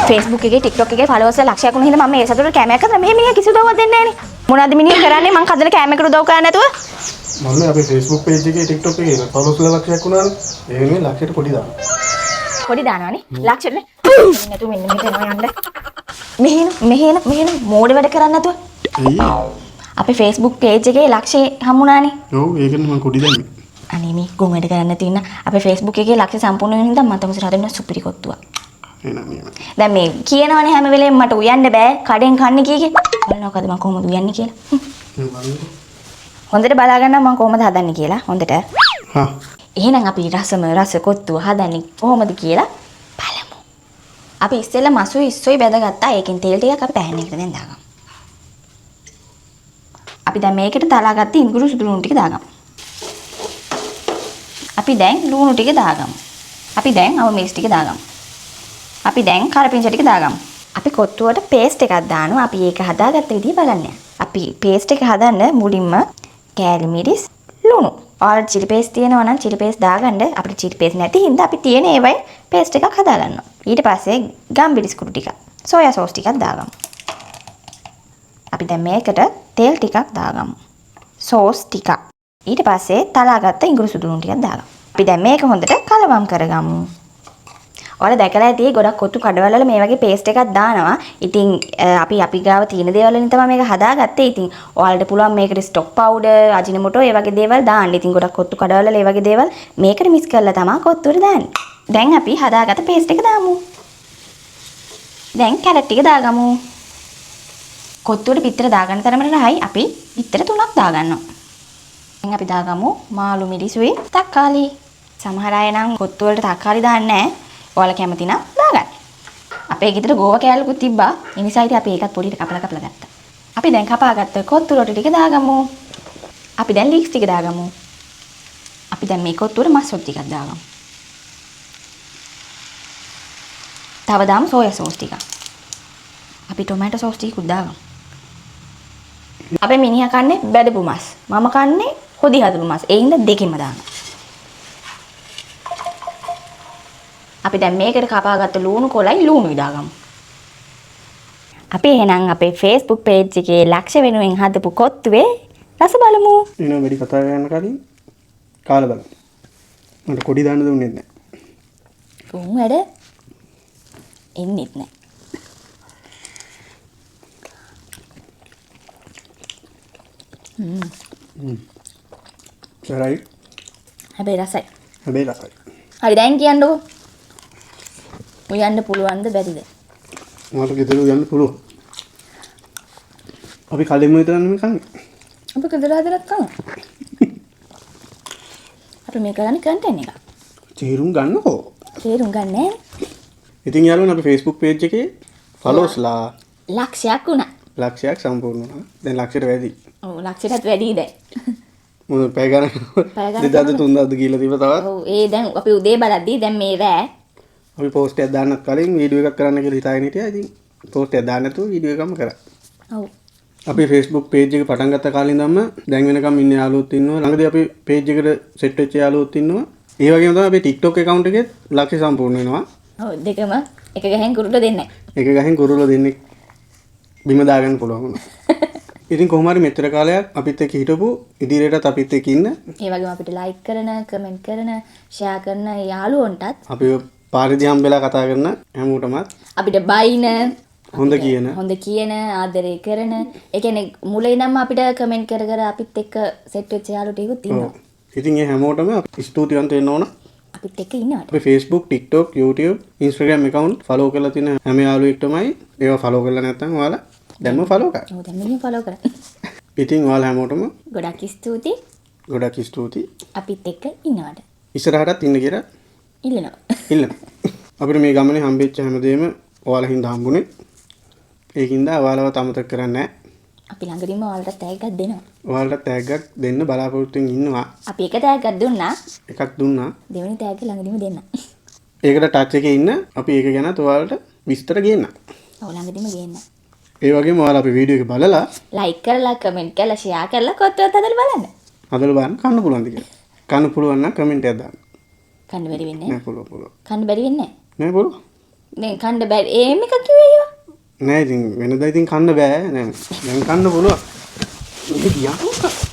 Facebook එකේ TikTok එකේ followers ලක්ෂයක් වුණ හින්දා මම මේ සතුට කැමයක් කරා මේ මිනිහා කිසි උදව්වක් දෙන්නේ නැහැ නේ මොනවද මිනිහා කරන්නේ මං හදන කැමයකට උදව් කරන්නේ නැතුව මම අපේ Facebook page එකේ TikTok එකේ followers ලක්ෂයක් වුණානේ ඒ වෙනුවෙන් ලක්ෂයට පොඩි දානවා පොඩි දානවනේ ලක්ෂෙට නැතු මෙන්න මෙතන යන්න මෙහෙන මෝඩ වැඩ කරන්නේ නැතුව ඇයි අපේ Facebook page එකේ ලක්ෂේ හම්ුණානේ ඔව් ඒකනේ මම කොඩි දැම්මේ අනේ මේ ගොන් වැඩ කරන්නේ නැති ඉන්න අපේ Facebook එකේ ලක්ෂ සම්පූර්ණ වෙන හින්දා මම තමයි හදන්න සුපිරි කොත්තුවක් දැන් මේ කියනවනේ හැම වෙලේම මට උයන්න බෑ කඩෙන් කන්නේ කීකේ බලනවාද මම කොහොමද උයන්නේ කියලා හොඳට බලා ගන්න මම කොහොමද හදන්නේ කියලා හොඳට හා එහෙනම් අපි රස කොත්තුව හදන්නේ කොහොමද කියලා බලමු අපි ඉස්සෙල්ලා මසුයි ඉස්සොයි බැදගත්තා ඒකෙන් තෙල් ටිකක් අපි පැන් එකට දැන් දාගමු අපි දැන් මේකට තලාගත්ත ඉඟුරු සුදු ලුණු ටික දාගමු අපි දැන් ලුණු ටික දාගමු අපි දැන් අව මිරිස් ටික දාගමු අපි දැන් කරපිංචා ටික දාගමු. අපි කොත්තුවට පේස්ට් එකක් දානවා. අපි ඒක හදාගත්ත විදිහ බලන්න. අපි පේස්ට් එක හදන්න මුලින්ම කෑලි මිරිස් ලුණු. ඔයාලා chili paste තියෙනවා නම් chili paste දාගන්න. අපිට chili paste නැති හින්දා අපි තියෙන ඒවයි පේස්ට් එකක් හදාගන්නවා. ඊට පස්සේ ගම්බිරිස් කුඩු ටිකක්, සෝයා සෝස් ටිකක් දාගමු. අපි දැන් මේකට තෙල් ටිකක් දාගමු. සෝස් ටිකක්. ඊට පස්සේ තලාගත්ත ඉඟුරු සුදු ලුණු ටිකක් දාගමු. අපි දැන් මේක හොඳට කලවම් කරගමු. ඔයාලා දැකලා ඇති ගොඩක් කොත්තු කඩවල වල මේ වගේ පේස්ට් එකක් දානවා. ඉතින් අපි ගාව තියෙන දේවල් වලින් තමයි මේක හදාගත්තේ. ඉතින් ඔයාලට පුළුවන් මේකට ස්ටොක් පවුඩර්, අජිනමොටෝ ඒ වගේ දේවල් දාන්න. ඉතින් ගොඩක් කොත්තු කඩවල වල ඒ වගේ දේවල් මේකට මික්ස් කරලා තමයි කොත්තුවට දාන්නේ. දැන් අපි හදාගත්ත පේස්ට් එක දාමු. දැන් කැරට් ටික දාගමු. කොත්තුවට පිටර දාගන්න තරමට රහයි අපි පිටර 3ක් දාගන්නවා. දැන් අපි දාගමු මාළු මිරිසුයි තක්කාලි. සමහර අය නම් කොත්තු වලට තක්කාලි දාන්නේ නැහැ. ඔයාලා කැමති නම් දාගන්න. අපේ ගෙදර ගෝව කෑල්ලකුත් තිබ්බා. ඒ නිසා ඉතින් අපි ඒකත් පොඩියට කපලා ගත්තා. අපි දැන් කපාගත්ත කොත්තු රොටි ටික දාගමු. අපි දැන් ලීක්ස් ටික දාගමු. අපි දැන් මේ කොත්තුවට මස් රොටි ටිකක් දාගමු. තව දාමු සෝයා සෝස් ටිකක්. අපි ටොමැටෝ සෝස් ටිකකුත් දාගමු. අපේ මිනිහා කන්නේ බැදපු මස්. මම කන්නේ හොදි හදපු මස්. ඒ හින්දා දෙකෙන්ම දානවා. අපි දැන් මේකට කපාගත්ත ලුණු කොලයි ලුණුයි දාගමු. අපි එහෙනම් අපේ Facebook page එකේ ලක්ෂ වෙනුවෙන් හදපු කොත්තුවේ රස බලමු. එනවා වැඩි කතා කරන්න කලින් කාලා බලන්න. මට කොඩි දාන්න දුන්නේ නැහැ. උන් වැඩ එන්නෙත් නැහැ. සරයි. හැබැයි රසයි. හරි දැන් කියන්නකෝ. උයන්න පුළුවන්ද බැරිද? මට ගෙදර යන්න පුළුවන්. අපි කලින්ම විතරක් නෙමෙයි කන්නේ. අපි ගෙදර හදලත් කනවා. අපි මේ කරන්නේ කන්ටෙන්ට් එක. තීරුම් ගන්නකෝ. තීරුම් ගන්න නෑ. ඉතින් යාළුවනේ අපේ Facebook page එකේ followers ලා ලක්ෂයක් වුණා. ලක්ෂයක් සම්පූර්ණ වුණා. දැන් ලක්ෂයට වැඩි. ඔව් ලක්ෂයටත් වැඩි දැන්. මොකද පැය ගණන් 2000 3000 කියලා තිබ්බ තවත්. ඔව් ඒ දැන් අපි උදේ බලද්දී දැන් මේ රෑ අපි පෝස්ට් එකක් දාන්නත් කලින් වීඩියෝ එකක් කරන්න කියලා හිතාගෙන හිටියා. ඉතින් පෝස්ට් එකක් දාන්න නැතුව වීඩියෝ එකක්ම කරා. ඔව්. අපි Facebook page එක පටන් ගත්ත කාලේ ඉඳන්ම දැන් වෙනකම් ඉන්න යාළුවෝත් ඉන්නවා. ළඟදී අපි page එකට set වෙච්ච යාළුවෝත් ඉන්නවා. ඒ වගේම තමයි අපි TikTok account එකෙත් ලක්ෂ සම්පූර්ණ වෙනවා. ඔව් දෙකම එක ගහෙන් කුරුට දෙන්නේ. එක ගහෙන් කුරුල්ල දෙන්නේ බිම දාගන්න පුළුවන් වුණා. ඉතින් කොහොම හරි මෙච්චර කාලයක් අපිත් එක්ක හිටපු ඉදිරියටත් අපිත් එක්ක ඉන්න ඒ වගේම අපිට like කරන, comment කරන, share කරන යාළුවන්ටත් අපි පාරිදි හම්බෙලා කතා කරන හැමෝටමත් අපිට බයින හොඳ කියන ආදරය කරන ඒ කියන්නේ මුලින් නම් අපිට කමෙන්ට් කර කර අපිත් එක්ක සෙට් වෙච්ච යාළුවෝ ටිකකුත් ඉන්නවා. ඉතින් ඒ හැමෝටම ස්තුතිවන්ත වෙන්න ඕන. අපිත් එක්ක ඉන්නවට. අපි Facebook, TikTok, YouTube, Instagram account follow කරලා තියෙන හැම යාළුවෙක්ටමයි ඒවා follow කරලා නැත්නම් ඔයාලා දැන්ම follow කරා. ඔව් දැන් මෙහෙම follow කරා. ඉතින් ඔයාලා හැමෝටම ගොඩක් ස්තුතියි. ගොඩක් ස්තුතියි. අපිත් එක්ක ඉන්නවට. ඉස්සරහටත් ඉන්න කියලා ඉල්ලනවා. අපිට මේ ගමනේ හම්බෙච්ච හැමදේම ඔයාලා හින්දා හම්බුනේ. ඒකින්ද ඔයාලව අමතක කරන්නේ නැහැ. අපි ළඟදීම ඔයාලට තෑග්ගක් දෙනවා. ඔයාලට තෑග්ගක් දෙන්න බලාපොරොත්තු ඉන්නවා. අපි එක තෑග්ගක් දුන්නා. එකක් දුන්නා. දෙවෙනි තෑග්ග ළඟදීම දෙන්න. ඒකට ටච් එකේ ඉන්න අපි ඒක ගැන ඔයාලට විස්තර ගේන්න. ඔය ළඟදීම ගේන්න. ඒ වගේම ඔයාලා අපේ වීඩියෝ එක බලලා like කරලා comment කරලා share කරලා කොත්තුවත් හදලා බලන්න. හදලා බලන්න කන්න පුළුවන්ද කියලා. කන්න පුළුවන් නම් කමෙන්ට් එකක් දාන්න. කන්න බැරි වෙන්නේ නෑ පුළුවන්. කන්න බැරි වෙන්නේ නෑ පුළුවන්. නේ කන්න බෑ. ඒම එක කිව්වේ ඒවා. නෑ ඉතින් වෙනදා ඉතින් කන්න බෑ. දැන් කන්න පුළුවන්. ඉතින් කියන්නකෝ.